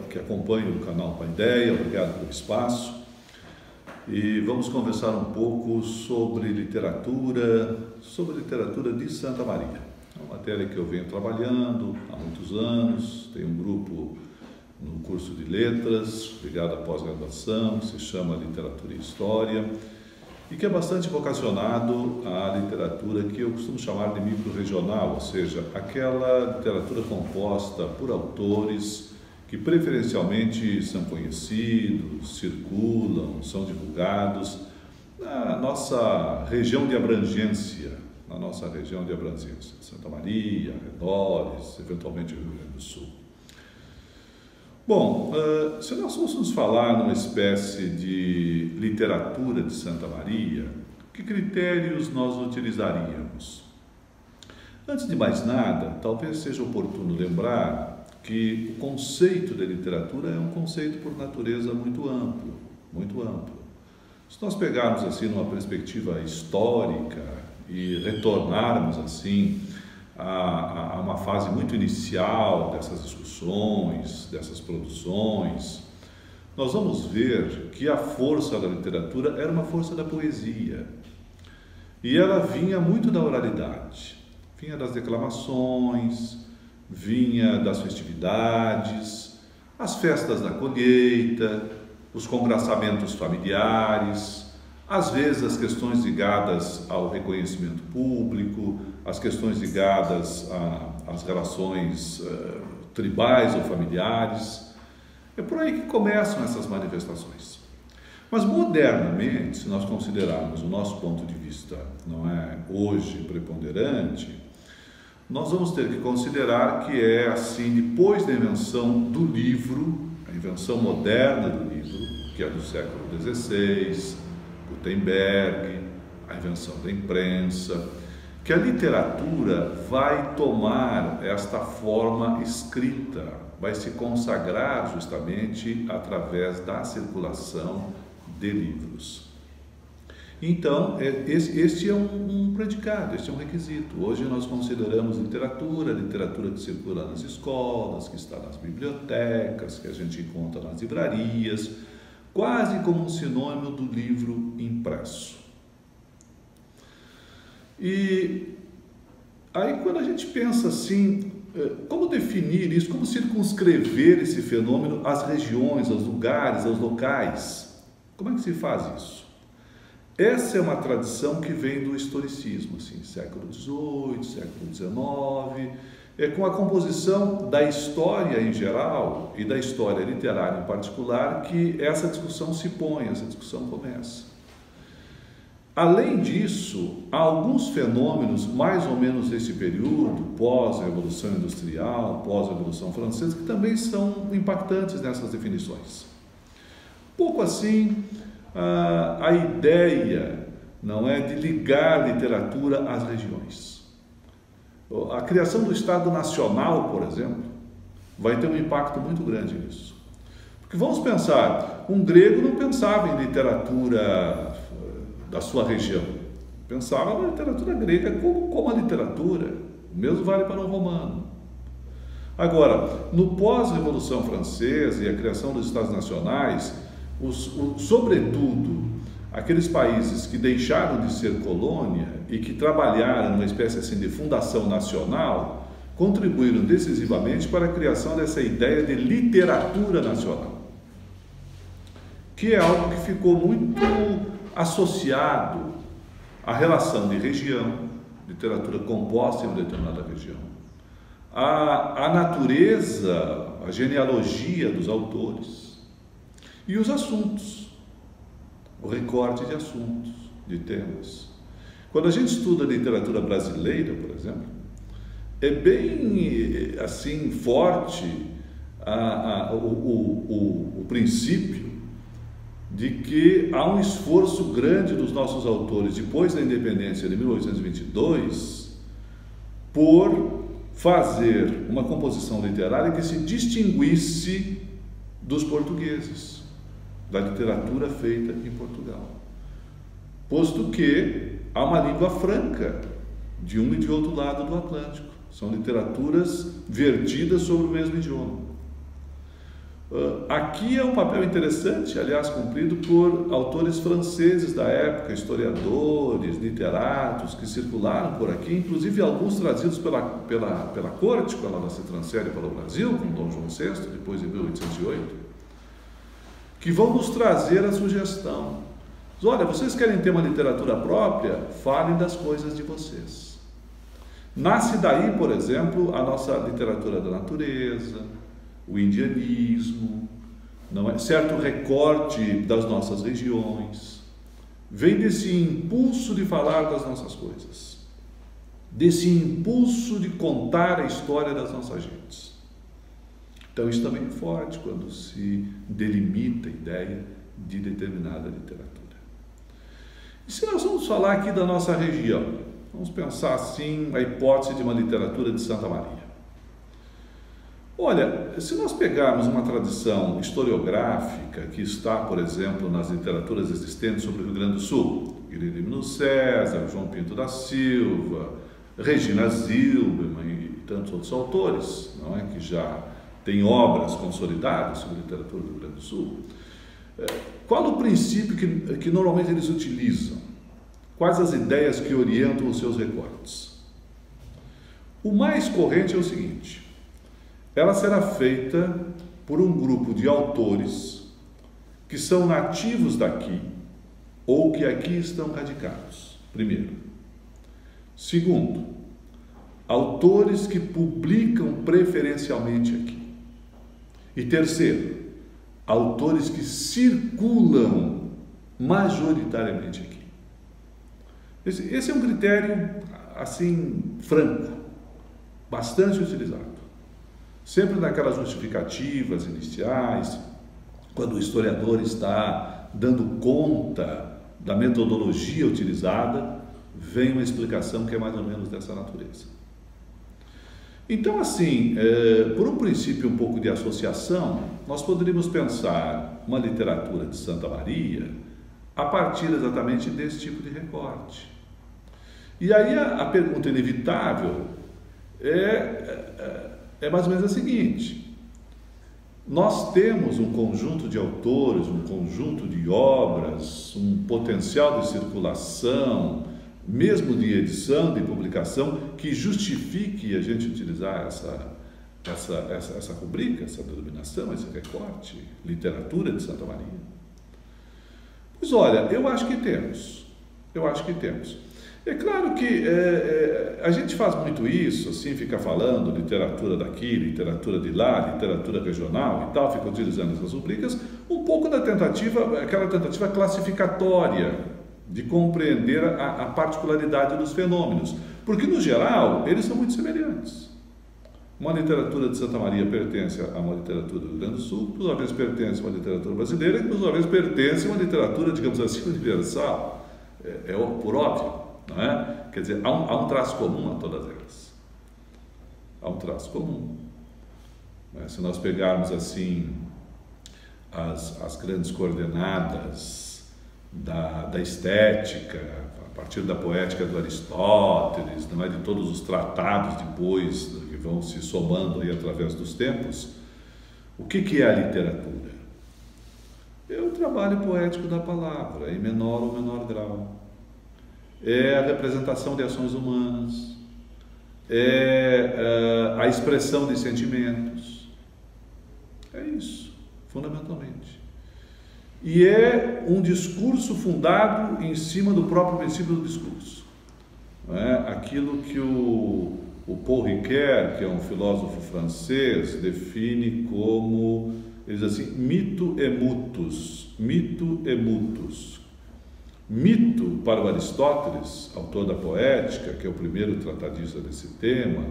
que acompanham o canal Paideia, obrigado pelo espaço. E vamos conversar um pouco sobre literatura de Santa Maria. É uma matéria que eu venho trabalhando há muitos anos, tem um grupo no curso de letras, ligado à pós-graduação, que se chama Literatura e História, e que é bastante vocacionado à literatura que eu costumo chamar de micro-regional, ou seja, aquela literatura composta por autores que preferencialmente são conhecidos, circulam, são divulgados na nossa região de abrangência, Santa Maria, arredores, eventualmente Rio Grande do Sul. Bom, se nós fôssemos falar numa espécie de literatura de Santa Maria, que critérios nós utilizaríamos? Antes de mais nada, talvez seja oportuno lembrar que o conceito de literatura é um conceito por natureza muito amplo, muito amplo. Se nós pegarmos assim numa perspectiva histórica e retornarmos assim a uma fase muito inicial dessas discussões, dessas produções, nós vamos ver que a força da literatura era uma força da poesia. E ela vinha muito da oralidade, vinha das declamações, vinha das festividades, as festas da colheita, os congraçamentos familiares, às vezes as questões ligadas ao reconhecimento público, as questões ligadas às relações tribais ou familiares. É por aí que começam essas manifestações. Mas modernamente, se nós considerarmos o nosso ponto de vista, não é hoje preponderante, nós vamos ter que considerar que é assim, depois da invenção do livro, a invenção moderna do livro, que é do século XVI, Gutenberg, a invenção da imprensa, que a literatura vai tomar esta forma escrita, vai se consagrar justamente através da circulação de livros. Então, este é um predicado, este é um requisito. Hoje nós consideramos literatura que circula nas escolas, que está nas bibliotecas, que a gente encontra nas livrarias, quase como um sinônimo do livro impresso. E aí quando a gente pensa assim, como definir isso, como circunscrever esse fenômeno às regiões, aos lugares, aos locais, como é que se faz isso? Essa é uma tradição que vem do historicismo, assim, século XVIII, século XIX, com a composição da história em geral e da história literária em particular, que essa discussão se põe, essa discussão começa. Além disso, há alguns fenômenos, mais ou menos desse período, pós-Revolução Industrial, pós-Revolução Francesa, que também são impactantes nessas definições. Pouco assim, a ideia não é de ligar a literatura às regiões. A criação do Estado Nacional, por exemplo, vai ter um impacto muito grande nisso. Porque vamos pensar, um grego não pensava em literatura da sua região, pensava na literatura grega como a literatura, o mesmo vale para um romano. Agora, no pós-Revolução Francesa e a criação dos Estados Nacionais, sobretudo aqueles países que deixaram de ser colônia e que trabalharam numa espécie assim de fundação nacional, contribuíram decisivamente para a criação dessa ideia de literatura nacional, que é algo que ficou muito associado à relação de região, literatura composta em uma determinada região, a natureza, a genealogia dos autores e os assuntos, o recorte de assuntos, de temas. Quando a gente estuda a literatura brasileira, por exemplo, é bem assim forte o princípio de que há um esforço grande dos nossos autores, depois da independência de 1822, por fazer uma composição literária que se distinguisse dos portugueses, da literatura feita em Portugal, posto que há uma língua franca de um e de outro lado do Atlântico, são literaturas vertidas sobre o mesmo idioma. Aqui é um papel interessante, aliás, cumprido por autores franceses da época, historiadores, literatos que circularam por aqui, inclusive alguns trazidos pela corte, quando ela se transfere para o Brasil, com Dom João VI, depois em 1808, que vão nos trazer a sugestão. Olha, vocês querem ter uma literatura própria? Falem das coisas de vocês. Nasce daí, por exemplo, a nossa literatura da natureza, o indianismo, não é? Certo recorte das nossas regiões, vem desse impulso de falar das nossas coisas, desse impulso de contar a história das nossas gentes. Então isso também é forte quando se delimita a ideia de determinada literatura. E se nós vamos falar aqui da nossa região, vamos pensar assim a hipótese de uma literatura de Santa Maria. Olha, se nós pegarmos uma tradição historiográfica que está, por exemplo, nas literaturas existentes sobre o Rio Grande do Sul, Guilherme César, João Pinto da Silva, Regina Zilberman e tantos outros autores, não é, que já têm obras consolidadas sobre a literatura do Rio Grande do Sul, qual o princípio que normalmente eles utilizam? Quais as ideias que orientam os seus recortes? O mais corrente é o seguinte: ela será feita por um grupo de autores que são nativos daqui ou que aqui estão radicados, primeiro. Segundo, autores que publicam preferencialmente aqui. E terceiro, autores que circulam majoritariamente aqui. Esse é um critério, assim, franco, bastante utilizado. Sempre naquelas justificativas iniciais, quando o historiador está dando conta da metodologia utilizada, vem uma explicação que é mais ou menos dessa natureza. Então, assim, por um princípio um pouco de associação, nós poderíamos pensar uma literatura de Santa Maria a partir exatamente desse tipo de recorte. E aí a pergunta inevitável é mais ou menos a seguinte: nós temos um conjunto de autores, um conjunto de obras, um potencial de circulação, mesmo de edição, de publicação, que justifique a gente utilizar essa rubrica, essa denominação, esse recorte, literatura de Santa Maria? Pois olha, eu acho que temos. É claro que a gente faz muito isso, assim, fica falando literatura daqui, literatura de lá, literatura regional e tal, fica utilizando essas rubricas, um pouco da tentativa, aquela tentativa classificatória de compreender a particularidade dos fenômenos, porque no geral eles são muito semelhantes. Uma literatura de Santa Maria pertence a uma literatura do Rio Grande do Sul, por sua vez pertence a uma literatura brasileira, e por sua vez pertence a uma literatura, digamos assim, universal, por óbvio. Não é? Quer dizer, há um traço comum a todas elas. Há um traço comum. Se nós pegarmos assim as grandes coordenadas da estética, a partir da poética do Aristóteles, não é? De todos os tratados depois que vão se somando aí através dos tempos, o que é a literatura? É o trabalho poético da palavra, em menor ou menor grau. É a representação de ações humanas, é a expressão de sentimentos. É isso, fundamentalmente. E é um discurso fundado em cima do próprio princípio do discurso. Não é? Aquilo que o Paul Ricoeur, que é um filósofo francês, define como, ele diz assim, mito e mutus. Mito e mutus. Mito, para o Aristóteles, autor da Poética, que é o primeiro tratadista desse tema,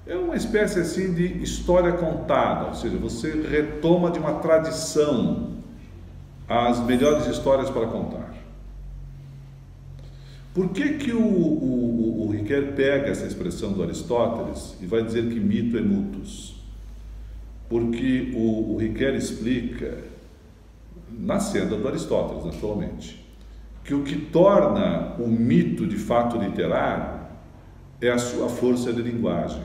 é uma espécie assim de história contada, ou seja, você retoma de uma tradição as melhores histórias para contar. Por que o Ricoeur pega essa expressão do Aristóteles e vai dizer que mito é mutus? Porque o Ricoeur explica, na senda do Aristóteles, naturalmente, que o que torna o mito de fato literário é a sua força de linguagem.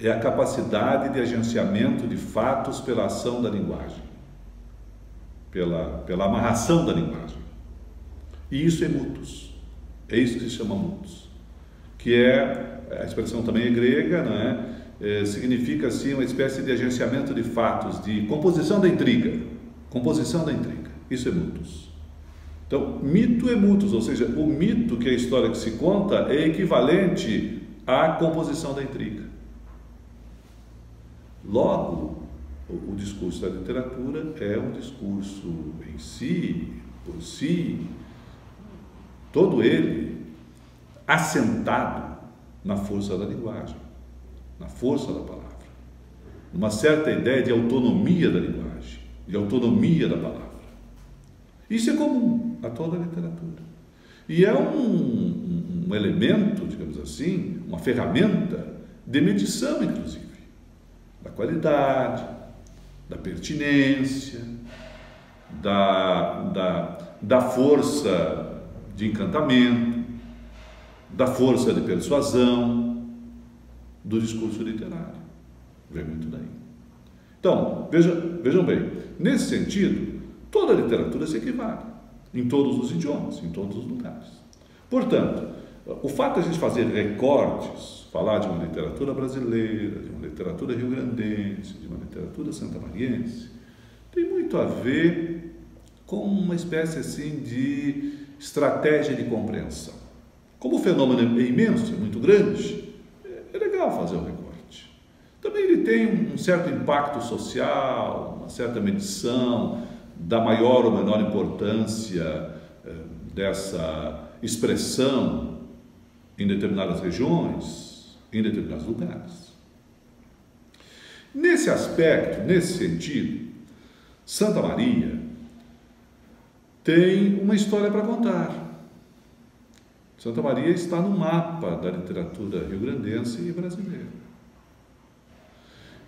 é a capacidade de agenciamento de fatos pela ação da linguagem, pela amarração da linguagem. E isso é mutus, é isso que se chama mutus, que a expressão também é grega, não é? Significa assim uma espécie de agenciamento de fatos, de composição da intriga, isso é mutus. Então, mito é mutus, ou seja, o mito, que é a história que se conta, é equivalente à composição da intriga. Logo, o discurso da literatura é um discurso em si, por si, todo ele assentado na força da linguagem, na força da palavra, numa certa ideia de autonomia da linguagem, de autonomia da palavra. Isso é comum a toda a literatura. E é um elemento, digamos assim, uma ferramenta de medição, inclusive, da qualidade, da pertinência, da força de encantamento, da força de persuasão do discurso literário. Vem muito daí. Então, vejam bem, nesse sentido, toda a literatura se equivale, em todos os idiomas, em todos os lugares. Portanto, o fato de a gente fazer recortes, falar de uma literatura brasileira, de uma literatura rio-grandense, de uma literatura santamariense, tem muito a ver com uma espécie assim de estratégia de compreensão. Como o fenômeno é imenso, é muito grande, é legal fazer o recorte. Também ele tem um certo impacto social, uma certa medição da maior ou menor importância dessa expressão em determinadas regiões, em determinados lugares. Nesse aspecto, nesse sentido, Santa Maria tem uma história para contar. Santa Maria está no mapa da literatura rio-grandense e brasileira.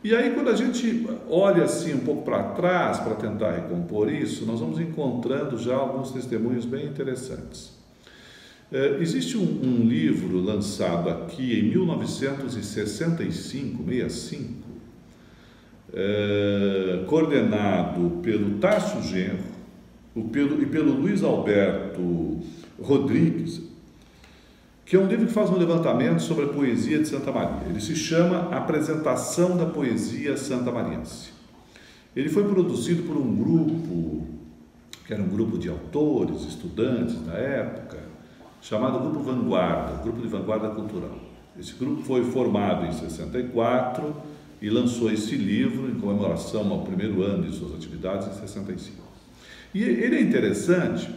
E aí, quando a gente olha assim um pouco para trás para tentar recompor isso, nós vamos encontrando já alguns testemunhos bem interessantes. Existe um livro lançado aqui em 1965, coordenado pelo Tarso Genro e pelo Luiz Alberto Rodrigues, que é um livro que faz um levantamento sobre a poesia de Santa Maria. Ele se chama Apresentação da Poesia Santamariense. Ele foi produzido por um grupo, que era um grupo de autores, estudantes da época, chamado Grupo Vanguarda, Grupo de Vanguarda Cultural. Esse grupo foi formado em 64 e lançou esse livro em comemoração ao primeiro ano de suas atividades em 65. E ele é interessante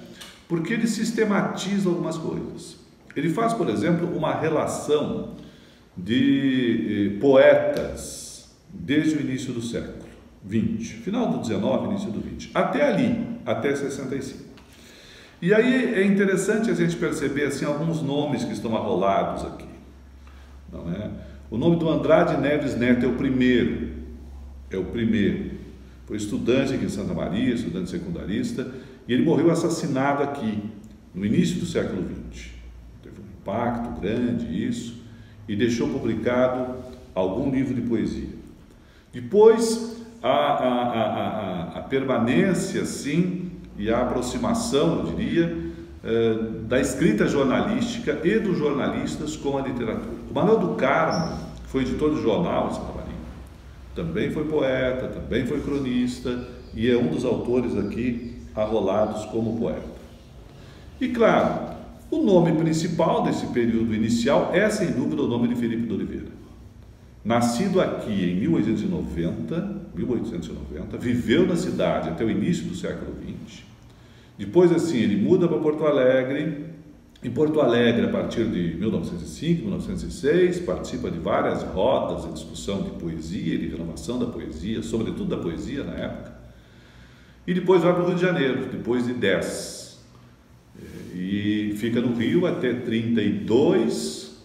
porque ele sistematiza algumas coisas. Ele faz, por exemplo, uma relação de poetas desde o início do século XX, final do XIX, início do XX, até ali, até 65. E aí é interessante a gente perceber assim, alguns nomes que estão arrolados aqui. Não é? O nome do Andrade Neves Neto é o primeiro. Foi estudante aqui em Santa Maria, estudante secundarista, e ele morreu assassinado aqui, no início do século XX. Teve um impacto grande isso, e deixou publicado algum livro de poesia. Depois, a permanência, sim, e a aproximação, eu diria, da escrita jornalística e dos jornalistas com a literatura. O Manuel do Carmo foi editor do jornal em Santa Maria, também foi poeta, também foi cronista e é um dos autores aqui arrolados como poeta. E claro, o nome principal desse período inicial é sem dúvida o nome de Felipe de Oliveira. Nascido aqui em 1890, viveu na cidade até o início do século XX. Depois, assim, ele muda para Porto Alegre. Em Porto Alegre, a partir de 1905, 1906, participa de várias rodas de discussão de poesia e de renovação da poesia, sobretudo da poesia na época. E depois vai para o Rio de Janeiro, depois de 10. E fica no Rio até 32.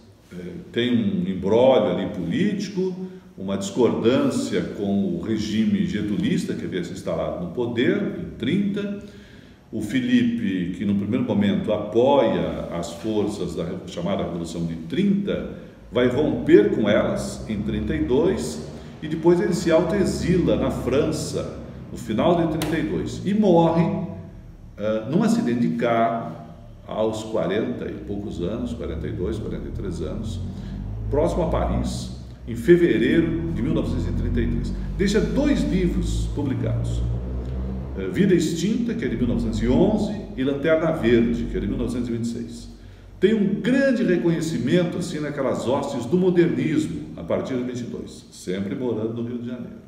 Tem um imbróglio ali político, uma discordância com o regime getulista que havia se instalado no poder em 30. O Felipe, que no primeiro momento apoia as forças da chamada Revolução de 30, vai romper com elas em 32 e depois ele se autoexila na França no final de 32 e morre num acidente de carro aos 40 e poucos anos, 42, 43 anos, próximo a Paris, em fevereiro de 1933. Deixa 2 livros publicados: Vida Extinta, que é de 1911, e Lanterna Verde, que é de 1926. Tem um grande reconhecimento assim naquelas hostes do modernismo a partir de 22, sempre morando no Rio de Janeiro.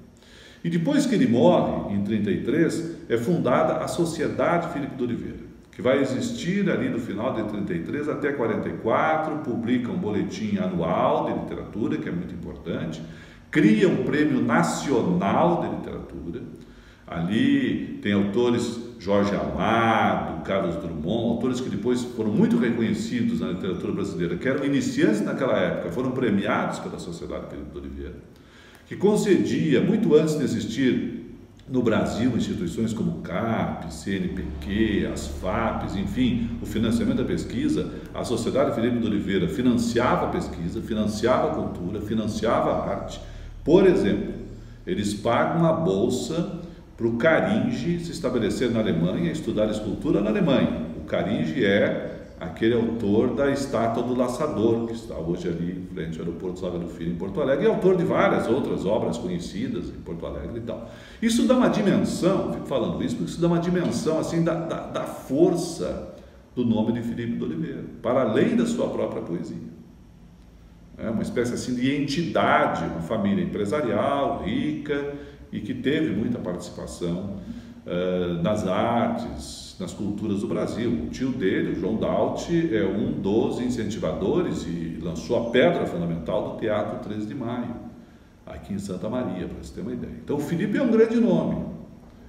E depois que ele morre, em 33, é fundada a Sociedade Filipe de Oliveira, que vai existir ali no final de 33 até 44, publica um boletim anual de literatura, que é muito importante, cria um prêmio nacional de literatura. Ali tem autores, Jorge Amado, Carlos Drummond, autores que depois foram muito reconhecidos na literatura brasileira, que eram iniciantes naquela época, foram premiados pela Sociedade Filipe de Oliveira, que concedia, muito antes de existir no Brasil, instituições como o CAP, CNPq, as FAPs, enfim, o financiamento da pesquisa. A Sociedade Filipe de Oliveira financiava a pesquisa, financiava a cultura, financiava a arte. Por exemplo, eles pagam uma bolsa para o Caringi se estabelecer na Alemanha e estudar escultura na Alemanha. O Caringi é aquele autor da estátua do Laçador, que está hoje ali em frente ao aeroporto Salgado Filho, em Porto Alegre, e é autor de várias outras obras conhecidas em Porto Alegre e tal. Isso dá uma dimensão, fico falando isso, porque isso dá uma dimensão assim da força do nome de Filipe de Oliveira, para além da sua própria poesia. É uma espécie assim de entidade, uma família empresarial, rica, e que teve muita participação nas artes, nas culturas do Brasil. O tio dele, o João Dalti, é um dos incentivadores e lançou a pedra fundamental do Teatro 13 de Maio, aqui em Santa Maria, para você ter uma ideia. Então o Filipe é um grande nome,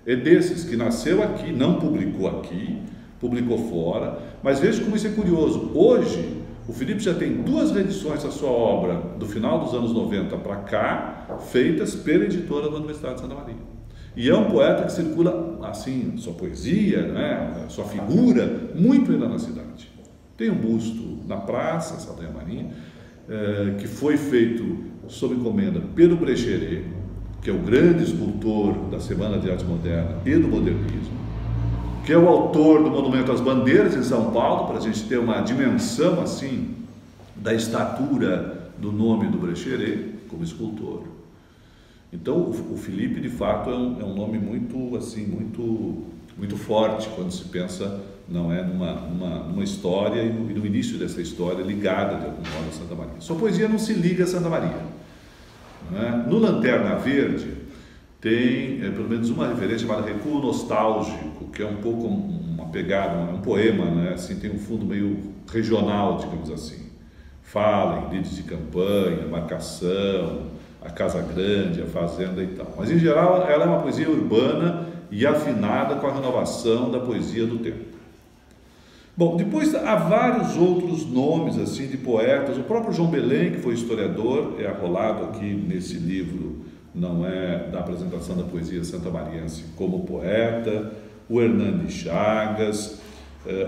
é desses que nasceu aqui, não publicou aqui, publicou fora, mas veja como isso é curioso. Hoje, o Filipe já tem 2 reedições da sua obra do final dos anos 90 para cá, feitas pela editora da Universidade de Santa Maria. E é um poeta que circula, assim, sua poesia, né, sua figura, muito ainda na cidade. Tem um busto na praça, Saldanha Marinha, que foi feito sob encomenda pelo Brecheret, que é o grande escultor da Semana de Arte Moderna e do Modernismo, que é o autor do Monumento às Bandeiras em São Paulo, para a gente ter uma dimensão assim da estatura do nome do Brecheret como escultor. Então o Filipe de fato é um nome muito assim, muito forte quando se pensa, não é, numa história e no início dessa história ligada de algum modo a Santa Maria. Sua poesia não se liga a Santa Maria, não é? No Lanterna Verde tem pelo menos uma referência chamada Recuo Nostálgico, que é um pouco uma pegada, um poema, né? Assim, tem um fundo meio regional, digamos assim. Fala em lides de campanha, marcação, a casa grande, a fazenda e tal. Mas, em geral, ela é uma poesia urbana e afinada com a renovação da poesia do tempo. Bom, depois há vários outros nomes assim de poetas. O próprio João Belém, que foi historiador, é arrolado aqui nesse livro, não é, da apresentação da poesia santamariense como poeta, o Hernani Chagas,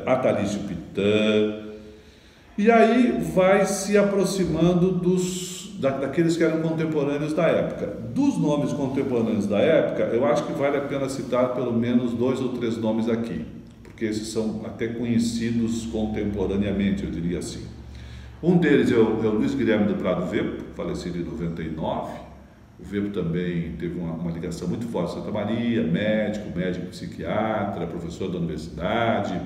Atalício Pitã, e aí vai se aproximando daqueles que eram contemporâneos da época. Dos nomes contemporâneos da época, eu acho que vale a pena citar pelo menos 2 ou 3 nomes aqui, porque esses são até conhecidos contemporaneamente, eu diria assim. Um deles é o Luiz Guilherme do Prado Vepo, falecido em 99. O Vepo também teve uma ligação muito forte com Santa Maria, médico psiquiatra, professor da universidade,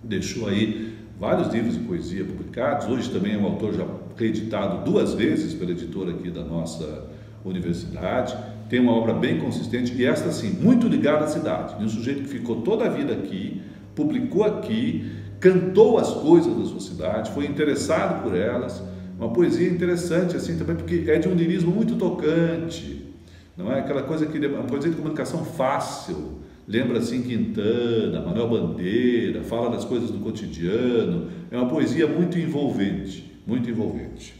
deixou aí vários livros de poesia publicados. Hoje também é um autor já reeditado 2 vezes pela editora aqui da nossa universidade. Tem uma obra bem consistente e esta sim, muito ligada à cidade, de um sujeito que ficou toda a vida aqui, publicou aqui, cantou as coisas da sua cidade, foi interessado por elas. Uma poesia interessante assim também, porque é de um lirismo muito tocante, não é aquela coisa que uma poesia de comunicação fácil, lembra assim Quintana, Manuel Bandeira, fala das coisas do cotidiano, é uma poesia muito envolvente, muito envolvente.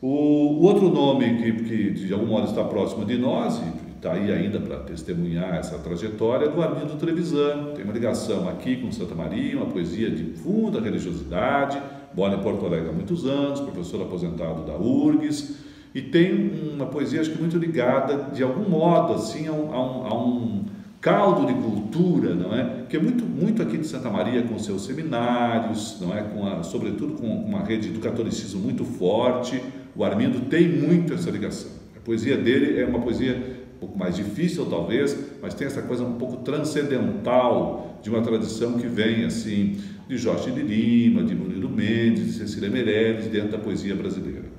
O outro nome que de algum modo está próximo de nós e está aí ainda para testemunhar essa trajetória é do Arlindo Trevisan. Tem uma ligação aqui com Santa Maria, uma poesia de profunda religiosidade, mora em Porto Alegre há muitos anos, professor aposentado da URGS, e tem uma poesia, acho que muito ligada, de algum modo, assim, a um caldo de cultura, não é? Que é muito aqui de Santa Maria, com seus seminários, não é? Sobretudo com uma rede do catolicismo muito forte. O Armindo tem muito essa ligação. A poesia dele é uma poesia um pouco mais difícil, talvez, mas tem essa coisa um pouco transcendental de uma tradição que vem, assim, de Jorge de Lima, de Murilo Mendes, de Cecília Meirelles, dentro da poesia brasileira.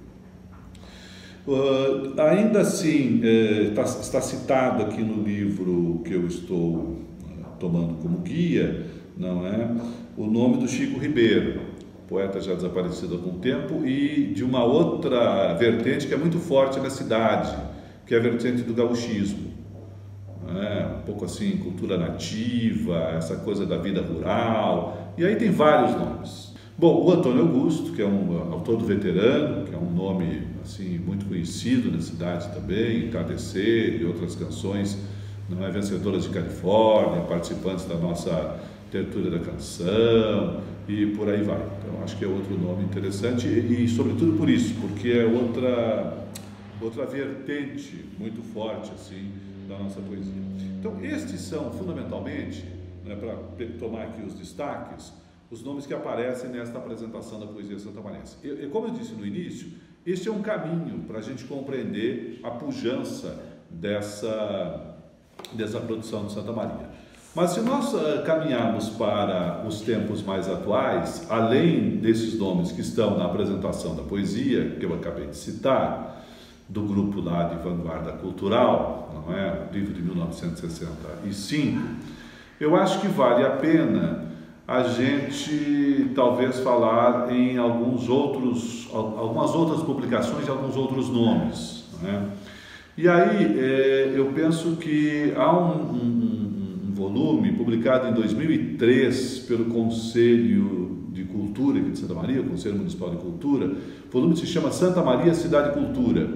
Ainda assim, está citado aqui no livro que eu estou tomando como guia, não é? O nome do Chico Ribeiro, poeta já desaparecido há algum tempo, e de uma outra vertente que é muito forte na cidade, que é a vertente do gauchismo. Um pouco assim, cultura nativa, essa coisa da vida rural, e aí tem vários nomes. Bom, o Antônio Augusto, que é um autor do Veterano, que é um nome assim muito conhecido na cidade também, Entardecer e outras canções, não é, vencedoras de Califórnia, participantes da nossa Tertúlia da Canção e por aí vai. Então acho que é outro nome interessante e sobretudo por isso, porque é outra vertente muito forte assim da nossa poesia. Então estes são fundamentalmente, né, para tomar aqui os destaques, os nomes que aparecem nesta apresentação da poesia santamarense. Como eu disse no início, este é um caminho para a gente compreender a pujança dessa produção de Santa Maria. Mas se nós caminharmos para os tempos mais atuais, além desses nomes que estão na apresentação da poesia, que eu acabei de citar, do grupo lá de Vanguarda Cultural, não é? Livro de 1965, eu acho que vale a pena a gente talvez falar em algumas outras publicações de alguns outros nomes, né? E aí eu penso que há um volume publicado em 2003 pelo Conselho de Cultura aqui de Santa Maria, o Conselho Municipal de Cultura. O volume se chama Santa Maria Cidade e Cultura,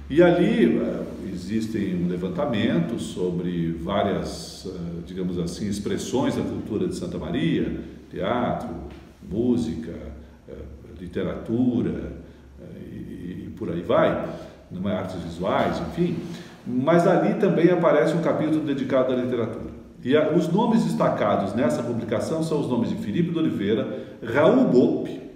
e ali existem um levantamento sobre várias, digamos assim, expressões da cultura de Santa Maria, teatro, música, literatura e por aí vai, não é, artes visuais, enfim, mas ali também aparece um capítulo dedicado à literatura. E os nomes destacados nessa publicação são os nomes de Felipe de Oliveira, Raul Bope,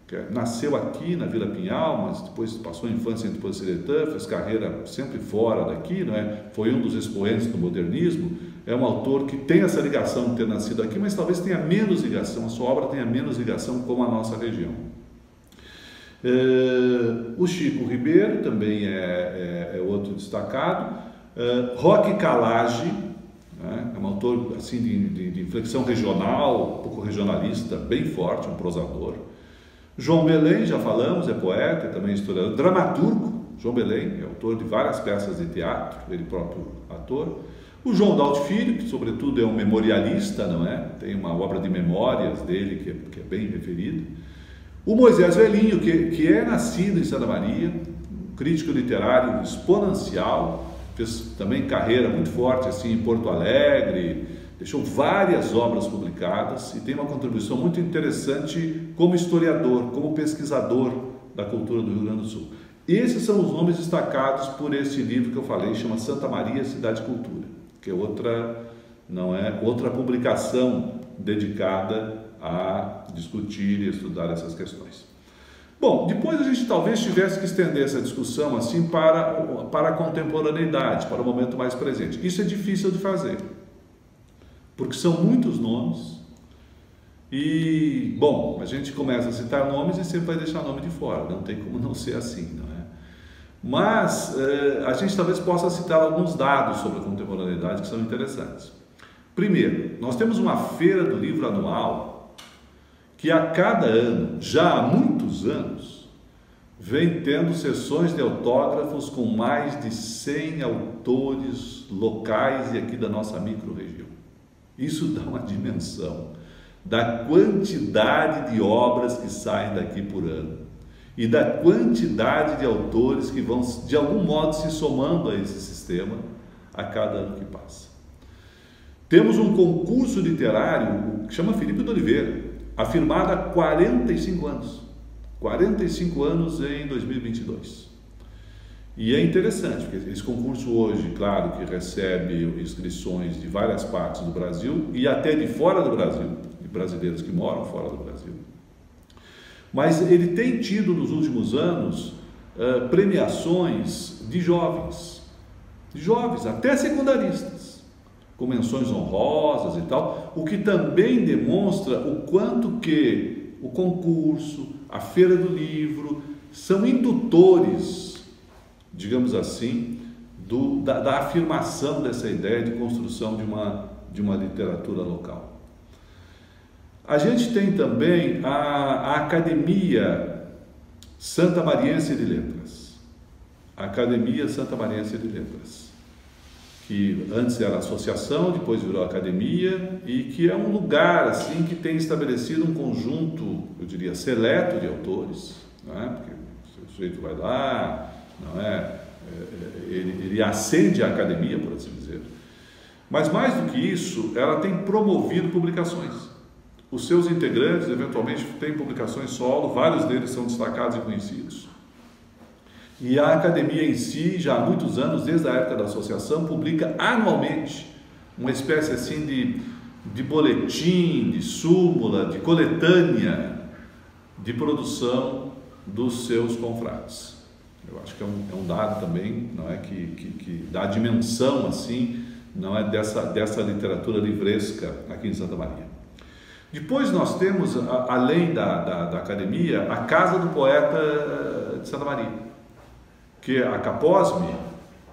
que nasceu aqui na Vila Pinhal, mas depois passou a infância em Tupanciretã, fez carreira sempre fora daqui, não é? Foi um dos expoentes do modernismo. É um autor que tem essa ligação de ter nascido aqui, mas talvez tenha menos ligação, a sua obra tenha menos ligação com a nossa região. O Chico Ribeiro também é outro destacado. Roque Calage, né? É um autor assim, de inflexão regional, um pouco regionalista, bem forte, um prosador. João Belém, já falamos, é poeta, também historiador, dramaturgo. João Belém é autor de várias peças de teatro, ele próprio ator. O João Dalto Filho, que sobretudo é um memorialista, não é? Tem uma obra de memórias dele que é bem referida. O Moisés Velhinho, que é nascido em Santa Maria, um crítico literário exponencial, fez também carreira muito forte assim em Porto Alegre, deixou várias obras publicadas e tem uma contribuição muito interessante como historiador, como pesquisador da cultura do Rio Grande do Sul. Esses são os nomes destacados por esse livro que eu falei, chama Santa Maria Cidade e Cultura, que é outra publicação dedicada a discutir e estudar essas questões. Bom, depois a gente talvez tivesse que estender essa discussão assim para a contemporaneidade, para o momento mais presente. Isso é difícil de fazer, porque são muitos nomes e, bom, a gente começa a citar nomes e sempre vai deixar nome de fora, não tem como não ser assim, não é? Mas a gente talvez possa citar alguns dados sobre a contemporaneidade que são interessantes. Primeiro, nós temos uma feira do livro anual que a cada ano, já há muitos anos, vem tendo sessões de autógrafos com mais de 100 autores locais e aqui da nossa micro-região. Isso dá uma dimensão da quantidade de obras que saem daqui por ano e da quantidade de autores que vão, de algum modo, se somando a esse sistema a cada ano que passa. Temos um concurso literário que chama Felipe de Oliveira, afirmado há 45 anos. 45 anos em 2022. E é interessante, porque esse concurso hoje, claro, que recebe inscrições de várias partes do Brasil e até de fora do Brasil, de brasileiros que moram fora do Brasil. Mas ele tem tido nos últimos anos premiações de jovens, até secundaristas, com menções honrosas e tal, o que também demonstra o quanto que o concurso, a Feira do Livro, são indutores, digamos assim, da afirmação dessa ideia de construção de uma literatura local. A gente tem também a Academia Santamariense de Letras, a Academia Santamariense de Letras, que antes era associação, depois virou academia, e que é um lugar assim que tem estabelecido um conjunto, eu diria, seleto de autores, não é? Porque o sujeito vai lá, não é? Ele acende a academia, por assim dizer. Mas mais do que isso, ela tem promovido publicações. Os seus integrantes, eventualmente, têm publicações solo, vários deles são destacados e conhecidos. E a academia em si, já há muitos anos, desde a época da associação, publica anualmente uma espécie assim de boletim, de súmula, de coletânea de produção dos seus confrades. Eu acho que é um dado também, não é, que dá a dimensão assim, não é, dessa literatura livresca aqui em Santa Maria. Depois nós temos, além da academia, a Casa do Poeta de Santa Maria, que é a Caposme,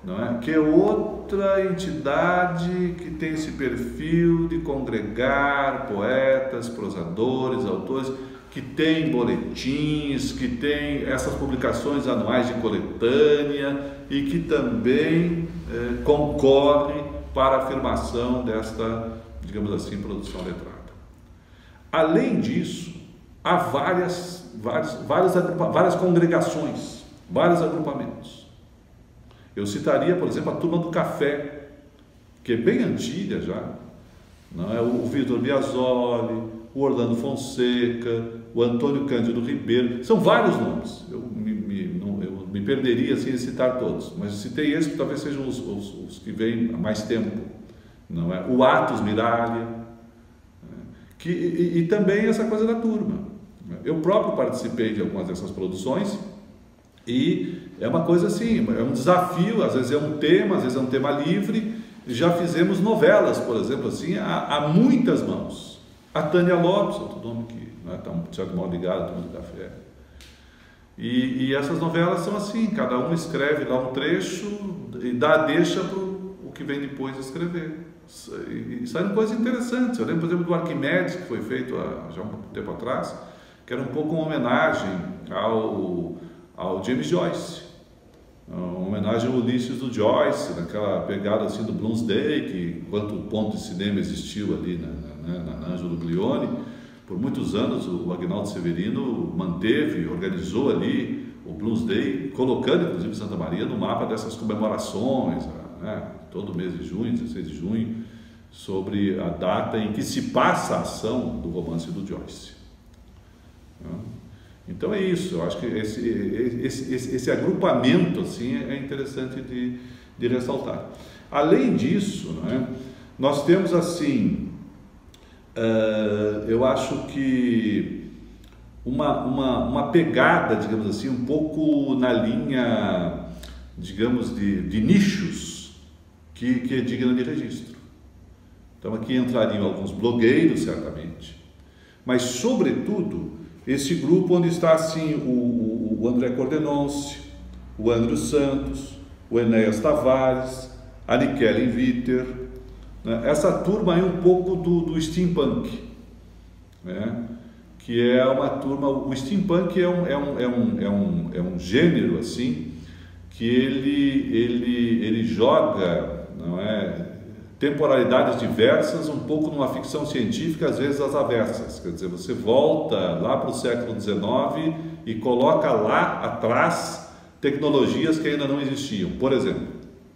não é? Que é outra entidade que tem esse perfil de congregar poetas, prosadores, autores, que tem boletins, que tem essas publicações anuais de coletânea e que também concorre para a afirmação desta, digamos assim, produção letrada. Além disso, há várias congregações, vários agrupamentos. Eu citaria, por exemplo, a Turma do Café, que é bem antiga já, não é? O Vitor Biasoli, o Orlando Fonseca, o Antônio Cândido Ribeiro, são vários nomes, eu me perderia assim em citar todos, mas eu citei esses que talvez sejam os que vêm há mais tempo, não é? O Atos Miralha, e também essa coisa da turma. Eu próprio participei de algumas dessas produções e é uma coisa assim, é um desafio, às vezes é um tema, às vezes é um tema livre. Já fizemos novelas, por exemplo, assim, há muitas mãos. A Tânia Lopes, outro nome que está de certo modo ligado à Turma do Café. E essas novelas são assim, cada um escreve lá um trecho e deixa para o que vem depois escrever. E saíram coisas interessantes. Eu lembro, por exemplo, do Arquimedes, que foi feito já um tempo atrás, que era um pouco uma homenagem ao James Joyce, uma homenagem ao Ulisses do Joyce, naquela pegada assim do Bloomsday, que enquanto o ponto de cinema existiu ali na Ângelo Glione, por muitos anos o Agnaldo Severino manteve, organizou ali o Bloomsday, colocando inclusive Santa Maria no mapa dessas comemorações, né? Todo mês de junho, 16 de junho, sobre a data em que se passa a ação do romance do Joyce. Então é isso, eu acho que esse agrupamento assim, é interessante de ressaltar. Além disso, não é, nós temos assim, eu acho que uma pegada, digamos assim, um pouco na linha, digamos, de nichos, que é digna de registro. Então aqui entrariam alguns blogueiros, certamente, mas sobretudo esse grupo onde está assim o André Cordenonce, o André Santos, o Enéas Tavares, a Nikellen Viter, né? Essa turma é um pouco do steampunk, né? Que é uma turma, o steampunk é um gênero assim que ele joga, não é, temporalidades diversas, um pouco numa ficção científica, às vezes às avessas. Quer dizer, você volta lá para o século XIX e coloca lá atrás tecnologias que ainda não existiam. Por exemplo,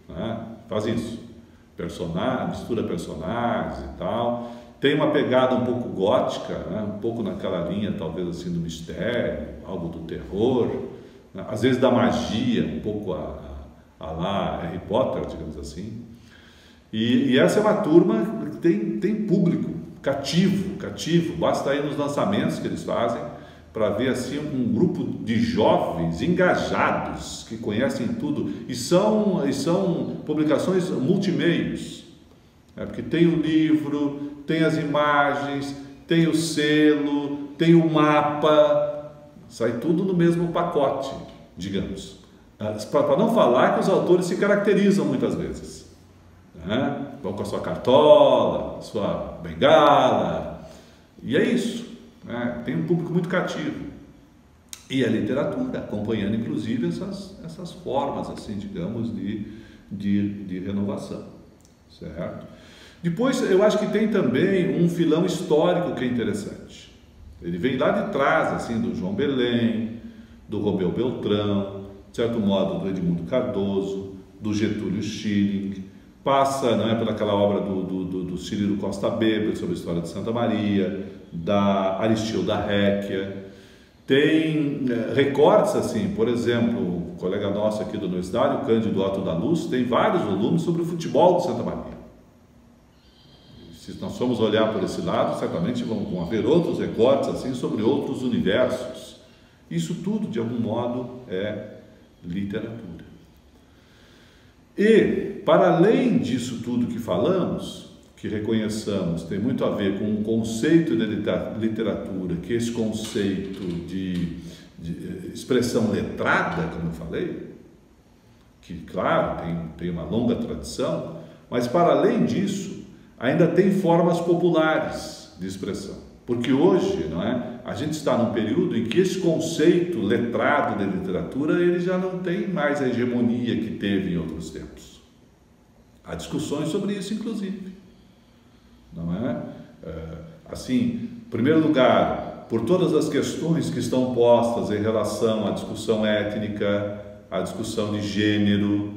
né? Faz isso, mistura personagens e tal. tem uma pegada um pouco gótica, né? Um pouco naquela linha talvez assim do mistério, algo do terror, né? Às vezes da magia, um pouco a lá Harry Potter, digamos assim. E essa é uma turma que tem público cativo, basta ir nos lançamentos que eles fazem para ver assim um grupo de jovens engajados que conhecem tudo, e são publicações multimeios, né? Porque tem o livro, tem as imagens, tem o selo, tem o mapa, sai tudo no mesmo pacote, digamos. Para não falar que os autores se caracterizam muitas vezes, né? Vão com a sua cartola, sua bengala, e é isso, né? Tem um público muito cativo. E a literatura, acompanhando inclusive essas formas, assim, digamos, de renovação, certo? Depois, eu acho que tem também um filão histórico que é interessante. Ele vem lá de trás, assim, do João Belém, do Romeu Beltrão, de certo modo do Edmundo Cardoso, do Getúlio Schilling, passa, não é, pelaquela obra do Cirilo Costa Weber sobre a história de Santa Maria, da Aristilda Recchia. Tem recortes, assim, por exemplo, um colega nosso aqui da universidade, o Cândido Otto da Luz, tem vários volumes sobre o futebol de Santa Maria. Se nós formos olhar por esse lado, certamente vão haver outros recortes assim sobre outros universos. Isso tudo, de algum modo, é literatura. E, para além disso tudo que falamos, que reconheçamos, tem muito a ver com um conceito de literatura, que é esse conceito de expressão letrada, como eu falei, que, claro, tem uma longa tradição, mas, para além disso, ainda tem formas populares de expressão, porque hoje, não é, a gente está num período em que esse conceito letrado de literatura ele já não tem mais a hegemonia que teve em outros tempos. Há discussões sobre isso, inclusive, não é? Assim, em primeiro lugar, por todas as questões que estão postas em relação à discussão étnica, à discussão de gênero,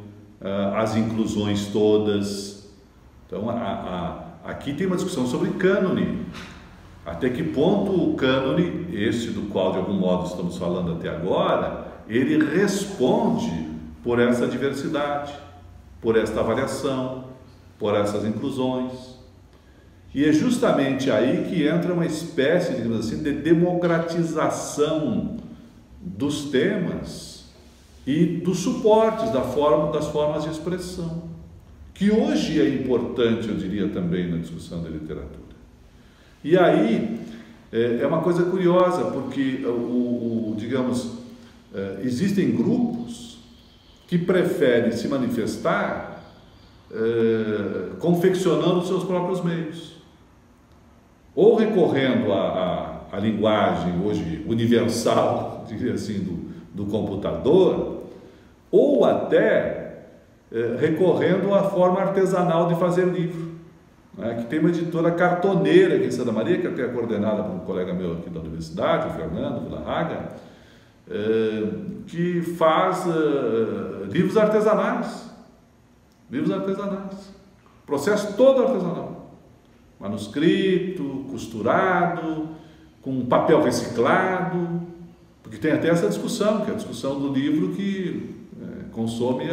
às inclusões todas. Então, aqui tem uma discussão sobre cânone. Até que ponto o cânone, este do qual de algum modo estamos falando até agora, ele responde por essa diversidade, por esta avaliação, por essas inclusões. E é justamente aí que entra uma espécie, digamos assim, de democratização dos temas e dos suportes, das formas de expressão, que hoje é importante, eu diria, também na discussão da literatura. E aí é uma coisa curiosa, porque, digamos, existem grupos que preferem se manifestar confeccionando seus próprios meios, ou recorrendo à linguagem hoje universal, diria assim, do computador, ou até recorrendo à forma artesanal de fazer livro, né? Que tem uma editora cartoneira aqui em Santa Maria, que até é coordenada por um colega meu aqui da universidade, o Fernando Villarraga, que faz livros artesanais, processo todo artesanal, manuscrito, costurado, com papel reciclado, porque tem até essa discussão, que é a discussão do livro que consome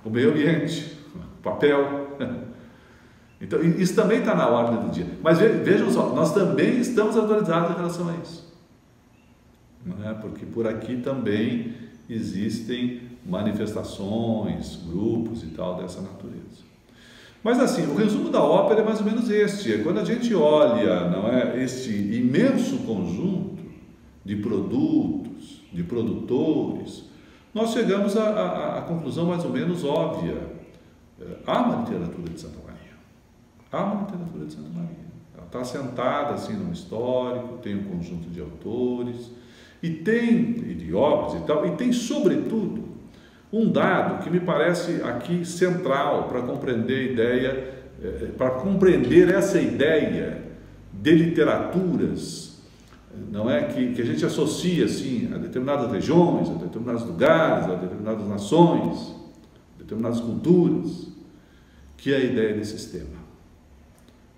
o meio ambiente, papel. Então, isso também está na ordem do dia. Mas vejam só, nós também estamos atualizados em relação a isso. Não é? Porque por aqui também existem manifestações, grupos e tal dessa natureza. Mas assim, o resumo da ópera é mais ou menos este. É quando a gente olha, não é, este imenso conjunto de produtos, de produtores, nós chegamos à conclusão mais ou menos óbvia. Há uma literatura de Santa Maria. Há uma literatura de Santa Maria. Ela está assentada assim num histórico, tem um conjunto de autores, e de obras e tal, e tem, sobretudo, um dado que me parece aqui central para compreender a ideia, para compreender essa ideia de literaturas, não é, que a gente associa assim a determinadas regiões, a determinados lugares, a determinadas nações, a determinadas culturas, que é a ideia de sistema.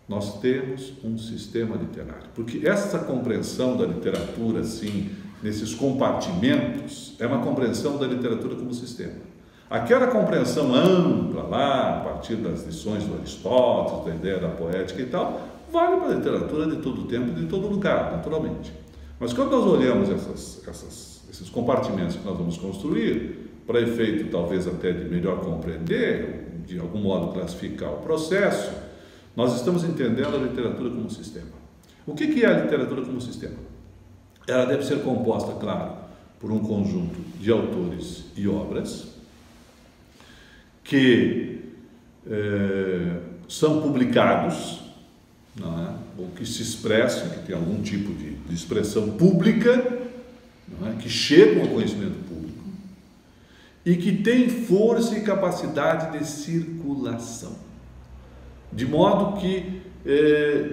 nós temos um sistema literário. Porque essa compreensão da literatura, assim, nesses compartimentos, é uma compreensão da literatura como sistema. Aquela compreensão ampla lá, a partir das lições do Aristóteles, da ideia da poética e tal, vale para a literatura de todo tempo e de todo lugar, naturalmente. Mas quando nós olhamos esses compartimentos que nós vamos construir, para efeito talvez até de melhor compreender, de algum modo classificar o processo, nós estamos entendendo a literatura como sistema. O que é a literatura como sistema? Ela deve ser composta, claro, por um conjunto de autores e obras que são publicados, não é? Ou que se expressam, que tem algum tipo de expressão pública, não é? Que chegam ao conhecimento público e que têm força e capacidade de circulação. De modo que,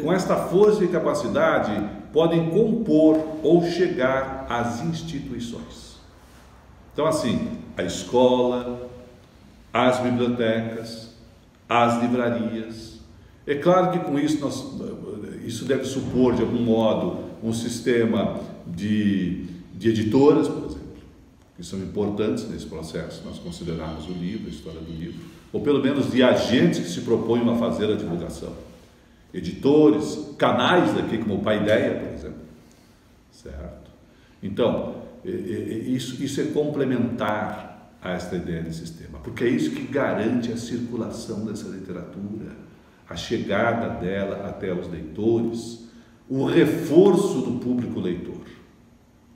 com esta força e capacidade, podem compor ou chegar às instituições. Então, assim, a escola, as bibliotecas, as livrarias. É claro que com isso, isso deve supor, de algum modo, um sistema de editoras, por exemplo, que são importantes nesse processo, nós considerarmos o livro, a história do livro, ou pelo menos de agentes que se propõem a fazer a divulgação. Editores, canais daqui, como o Paideia, por exemplo. Certo? Então, isso é complementar a esta ideia de sistema, porque é isso que garante a circulação dessa literatura, a chegada dela até os leitores, o reforço do público leitor.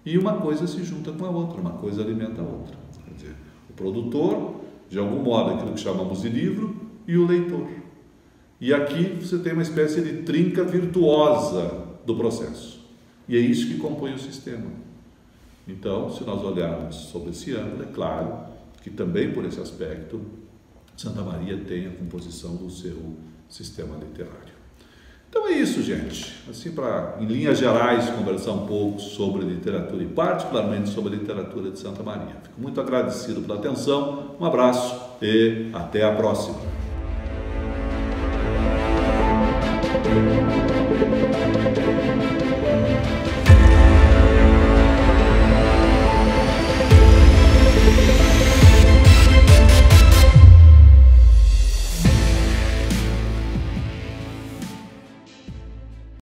E uma coisa se junta com a outra, uma coisa alimenta a outra. Quer dizer, o produtor, de algum modo, aquilo que chamamos de livro, e o leitor. E aqui você tem uma espécie de trinca virtuosa do processo. E é isso que compõe o sistema. Então, se nós olharmos sobre esse ângulo, é claro que também por esse aspecto, Santa Maria tem a composição do seu sistema literário. Então é isso, gente. Assim, para, em linhas gerais, conversar um pouco sobre literatura e particularmente sobre a literatura de Santa Maria. Fico muito agradecido pela atenção, um abraço e até a próxima.